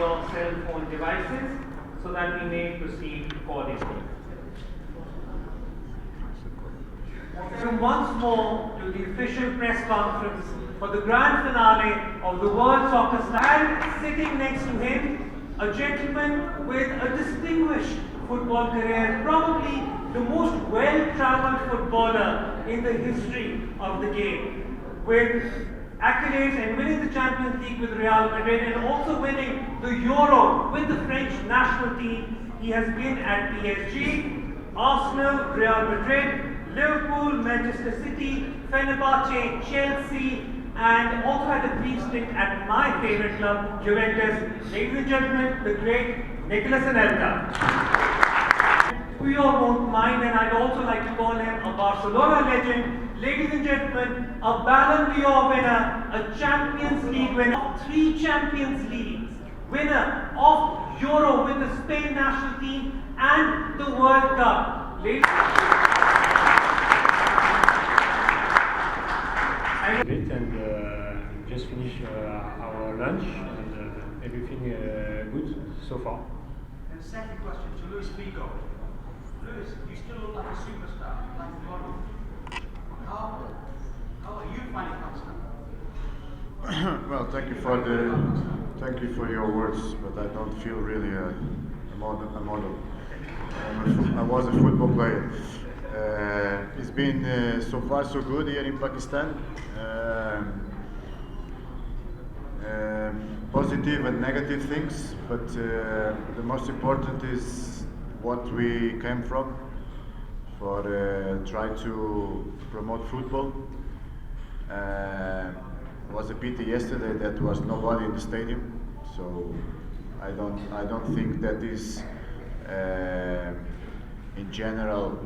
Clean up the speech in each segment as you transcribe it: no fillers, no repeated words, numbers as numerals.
your cell phone devices so that we may proceed accordingly. Once more to the official press conference for the grand finale of the World Soccer Star. And sitting next to him, a gentleman with a distinguished football career, probably the most well-travelled footballer in the history of the game, with accolades and winning the Champions League with Real Madrid and also winning the Euro with the French national team. He has been at PSG, Arsenal, Real Madrid, Liverpool, Manchester City, Fenerbahce, Chelsea, and also had a brief stint at my favourite club, Juventus. Ladies and gentlemen, the great Nicolas Anelka. Puyol won't mind, and I'd also like to call him a Barcelona legend. Ladies and gentlemen, a Ballon d'Or winner, a Champions League winner, 3 Champions Leagues, winner of Euro with the Spain national team and the World Cup. Ladies and just finished our lunch and everything good so far. And second question to LuisFigo. Luis, you still look like a superstar, like a model. How are you finding Pakistan? Well, thank you for your words, but I don't feel really a model. I was a football player. It's been so far so good here in Pakistan. Positive and negative things, but the most important is what we came from for try to promote football. It was a pity yesterday that was nobody in the stadium, so I don't think that is in general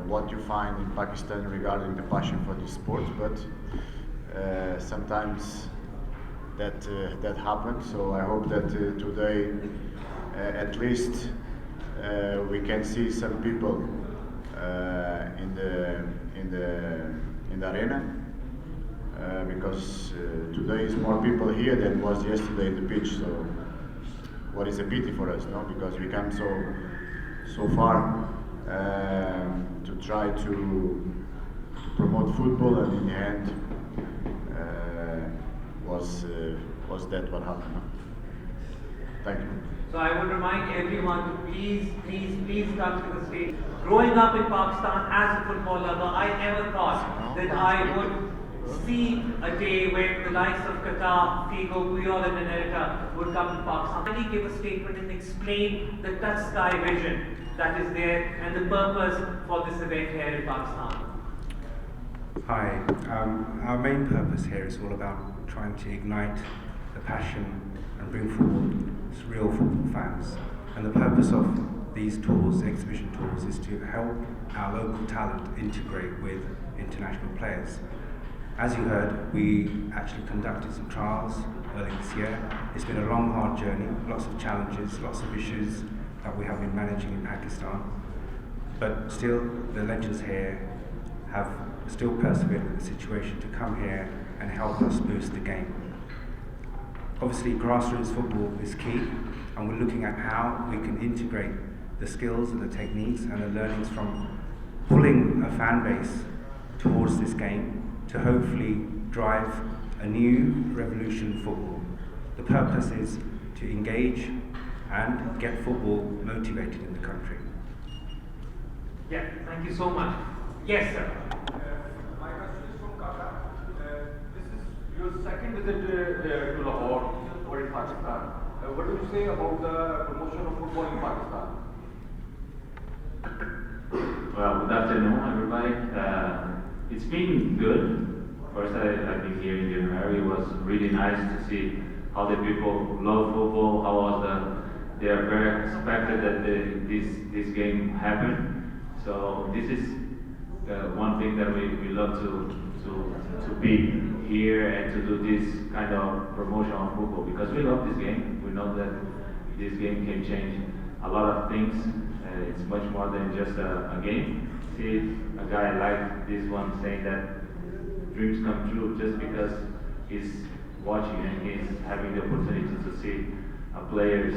what you find in Pakistan regarding the passion for this sport, but sometimes that happens. So I hope that today at least we can see some people in the arena, because today is more people here than was yesterday in the pitch. So what is a pity for us, no? Because we come so far to try to promote football, and in the end was that what happened. Thank you. So I would remind everyone to please come to the stage. Growing up in Pakistan as a football lover, I never thought that I would see a day when the likes of Kaka, Figo, Puyol and Anelka would come to Pakistan. Can you give a statement and explain the touch sky vision that is there and the purpose for this event here in Pakistan? Hi, our main purpose here is all about trying to ignite the passion and bring forward real football fans. And the purpose of these tours, exhibition tours, is to help our local talent integrate with international players. As you heard, we actually conducted some trials earlier this year. It's been a long, hard journey, lots of challenges, lots of issues that we have been managing in Pakistan. But still, the legends here have still persevered with the situation to come here and help us boost the game. Obviously, grassroots football is key, and we're looking at how we can integrate the skills and the techniques and the learnings from pulling a fan base towards this game to hopefully drive a new revolution in football. The purpose is to engage and get football motivated in the country. Yeah, thank you so much. Yes, sir. My question is from Kaka. This is your second visit to Lahore or in Pakistan. What do you say about the promotion of football in Pakistan? Well, good afternoon, everybody. It's been good. First, I've been here in January. It was really nice to see how the people love football. How was they are very expected that this game happened. So this is one thing that we love to be here and to do this kind of promotion of football, because we love this game. We know that this game can change a lot of things. It's much more than just a game. See a guy like this one saying that dreams come true just because he's watching and he's having the opportunity to see players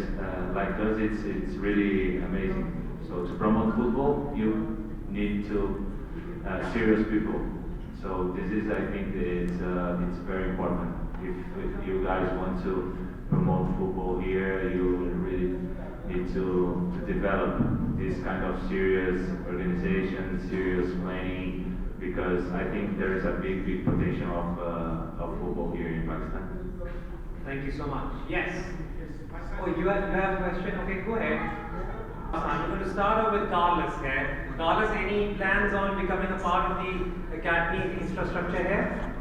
like us, it's really amazing. So to promote football, you need to serious people. So this is, I think, it's very important. If you guys want to promote football here, you really need to develop this kind of serious organization, serious planning, because I think there is a big potential of football here in Pakistan. Thank you so much. Yes. Oh, you have a question? Okay, go ahead. I'm going to start off with Carlos here. Carlos, any plans on becoming a part of the academy infrastructure here?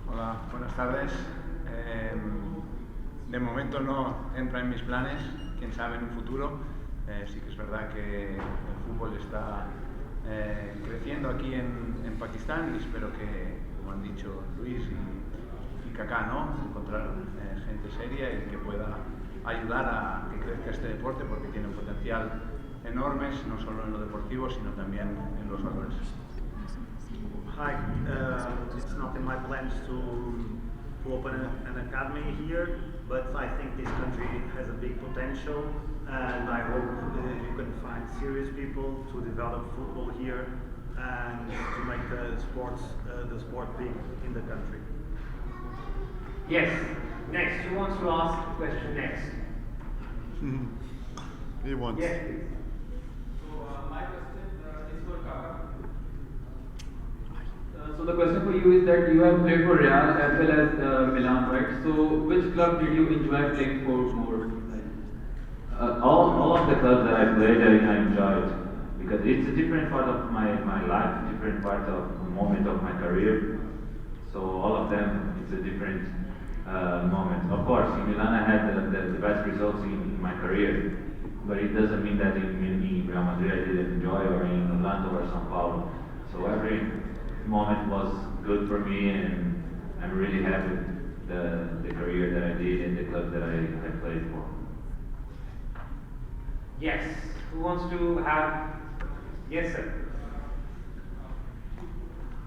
Hola, buenas tardes. De momento no entra en mis planes, quién sabe en un futuro. Sí que es verdad que el fútbol está creciendo aquí en Pakistán y espero que, como han dicho Luis y Kaka, ¿no? Encontrar gente seria y que pueda ayudar a que crezca este deporte porque tiene un potencial enorme, no solo en lo deportivo, sino también en los valores. Hi, it's not in my plans to open an academy here, but I think this country has a big potential, and I hope you can find serious people to develop football here and to make the sport big in the country. Yes. Next, who wants to ask a question next? He wants. Yes, please. So my question is for Kaka. So the question for you is that you have played for Real as well as Milan, right? So which club did you enjoy playing for more? All of the clubs that I played, I enjoyed because it's a different part of my life, different part of moment of my career. So all of them, it's a different moment. Of course, in Milan I had the best results in my career, but it doesn't mean that in Real Madrid I didn't enjoy, or in Orlando or São Paulo. So every moment was good for me, and I'm really happy with the career that I did and the club that I played for. Yes. Who wants to have? Yes, sir.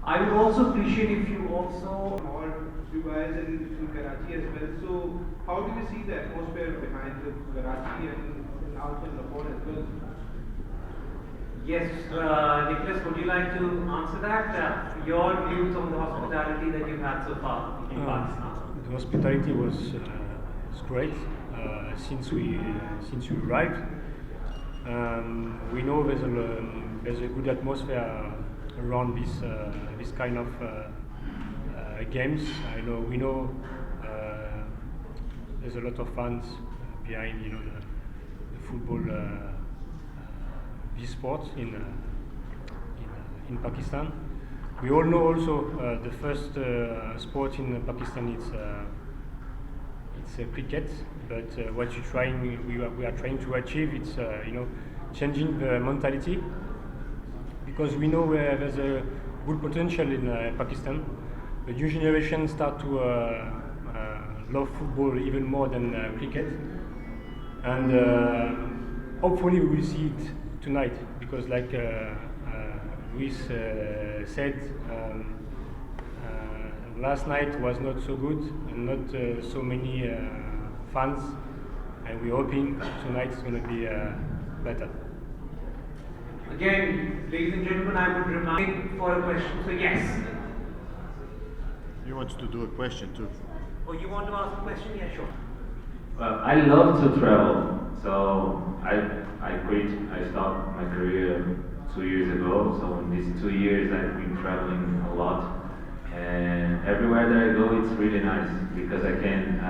I would also appreciate if you also. Or you guys in Karachi as well. So how do you see the atmosphere behind the Karachi and also in Lahore as well? Yes, Nicolas, would you like to answer that? Your views on the hospitality that you've had so far in Pakistan? The hospitality was great since we arrived. We know there's a good atmosphere around this kind of games. We know there's a lot of fans behind the football this sport in Pakistan. We all know also the first sport in Pakistan it's cricket, but what we are trying to achieve it's changing the mentality, because we know there's a good potential in Pakistan. The new generation start to love football even more than cricket, and hopefully we will see it tonight, because like Luis said, last night was not so good and not so many fans, and we're hoping tonight is going to be better. Again, ladies and gentlemen, I would remind for a question. So yes. You want to do a question too? Oh, you want to ask a question? Yeah, sure. I love to travel, so I quit. I stopped my career 2 years ago. So in these 2 years, I've been traveling a lot, and everywhere that I go, it's really nice because I can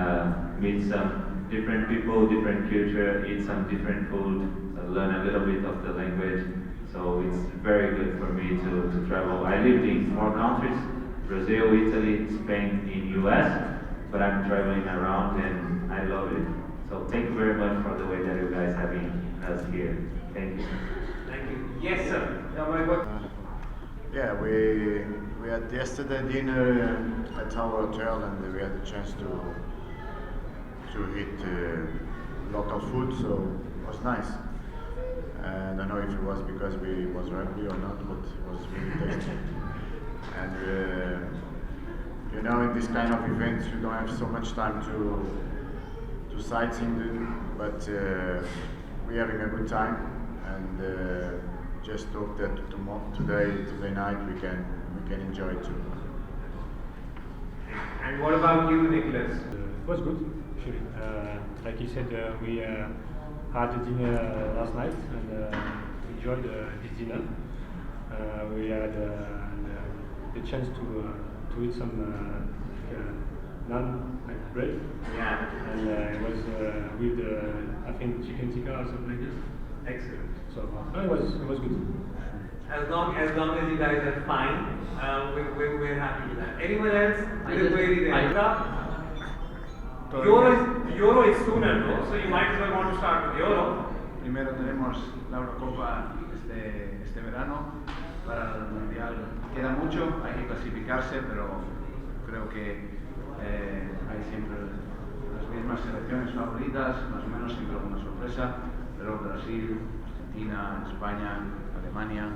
meet some different people, different culture, eat some different food, learn a little bit of the language. So it's very good for me to travel. I lived in 4 countries: Brazil, Italy, Spain, in US. But I'm traveling around and I love it. So thank you very much for the way that you guys having us here. Thank you. Thank you. Yes, sir. Yeah, we had yesterday dinner at our hotel, and we had the chance to eat local food, so it was nice. I don't know if it was because we was rugby or not, but it was really tasty. And you know, in this kind of events, you don't have so much time to sightseeing, but we're having a good time, and just hope that today night we can enjoy it too. And what about you, Nicolas? It was good, actually. Like you said, we had a dinner last night and enjoyed this dinner. We had the chance to eat some naan and bread. Yeah. And it was with I think chicken tikka or something like this. Excellent. So it was good. As long as you guys are fine, we're happy with that. Anyone else? Euro is sooner, no? So you might as well want to start with Euro. Primero tenemos la Eurocopa este verano para el Mundial. Queda mucho, hay que clasificarse, pero creo que hay siempre las mismas selecciones favoritas, más o menos siempre alguna sorpresa, pero Brasil, Argentina, España, Alemania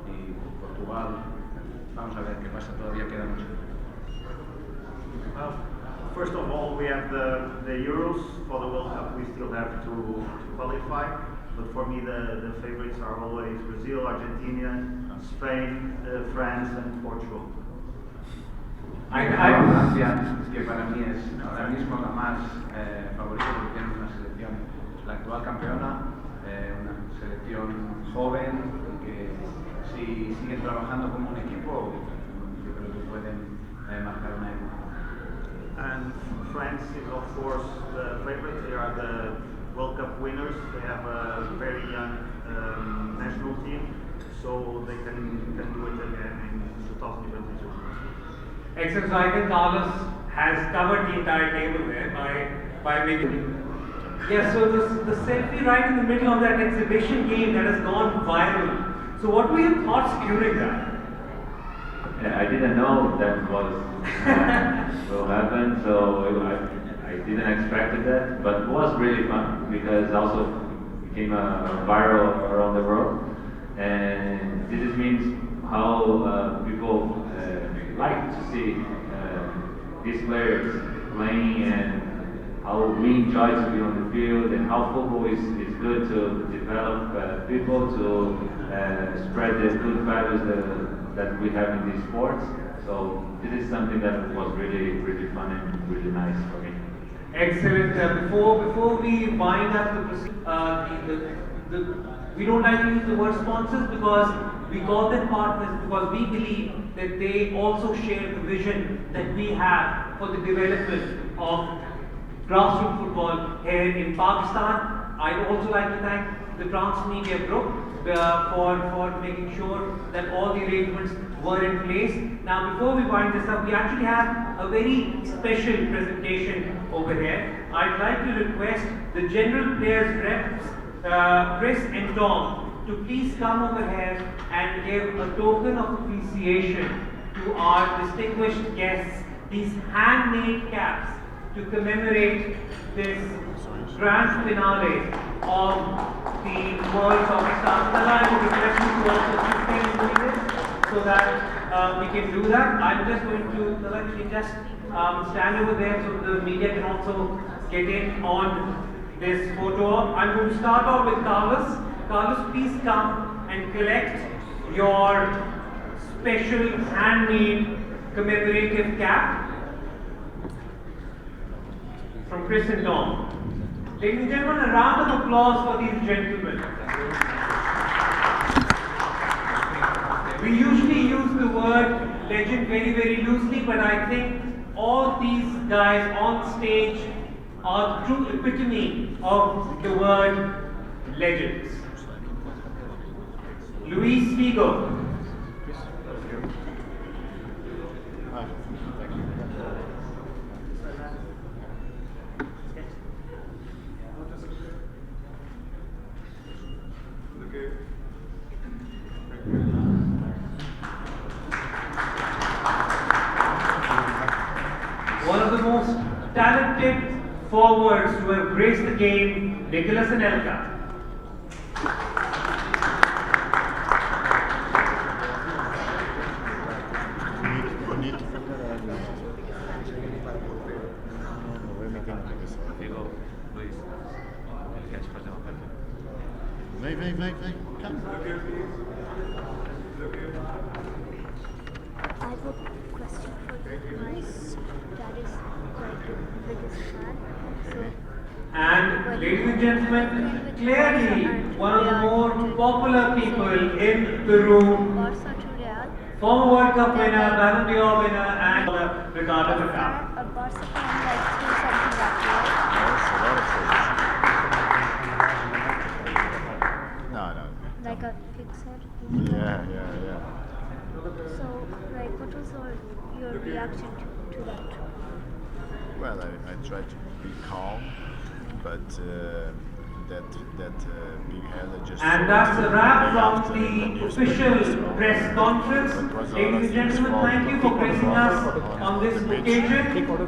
y Portugal. Vamos a ver qué pasa, todavía queda mucho. Well, first of all, we have the Euros. For the World Cup, we still have to qualify. But for me, the favorites are always Brazil, Argentina, Spain, France, and Portugal. Francia, que para mí es ahora mismo la más favorita porque tiene una selección, la actual campeona, una selección joven que si siguen trabajando como un equipo, yo creo que pueden marcar una época. And France is of course the favorite. They are the World Cup winners. They have a very young national team, so they can do it again in 2022. Excellent. So I think Carlos has covered the entire table there by making. Yes, so the selfie right in the middle of that exhibition game that has gone viral. So what were your thoughts during that? Yeah, I didn't know that was will happen, so I didn't expect that, but it was really fun because also became viral around the world, and this means how people like to see these players playing and how we enjoy to be on the field and how football is good to develop people, to spread the good values that we have in these sports. So this is something that was really fun and really nice for me. Excellent. Before we wind up we don't like to use the word sponsors because we call them partners because we believe that they also share the vision that we have for the development of grassroots football here in Pakistan. I'd also like to thank the Transmedia Group for making sure that all the arrangements were in place. Now, before we wind this up, we actually have a very special presentation over here. I'd like to request the general players reps, Chris and Tom, to please come over here and give a token of appreciation to our distinguished guests, these handmade caps to commemorate this grand finale of the World Pakistan. I would request you to also assist in doing this so that we can do that. I'm just going to actually just stand over there so the media can also get in on this photo. I'm going to start off with Carlos. Carlos, please come and collect your special handmade commemorative cap from Chris and Tom. Ladies and gentlemen, a round of applause for these gentlemen. We usually use the word legend very loosely, but I think all these guys on stage are the true epitome of the word legends. LuisFigo. One of the most talented forwards to have graced the game, Nicolas and Anelka. this. Figo, Luis, el catch for them. Vem, come. I have a question for you. My dad is like the biggest fan. So And ladies and gentlemen, clearly one of the more popular people in Peru, Barca to Real. former World Cup winner, Ballon d'Or winner, and Ricardo Kaka. A Barca fan like threw something at Real. Yes, a lot of things. No. Like a fixer. Yeah. So like what was your reaction to that? Well, I tried to be calm, but that big head just. And that's a wrap after from the newspaper, official so press conference. it was a lot Ladies of and things gentlemen, fault thank you for gracing us on this the pitch. occasion.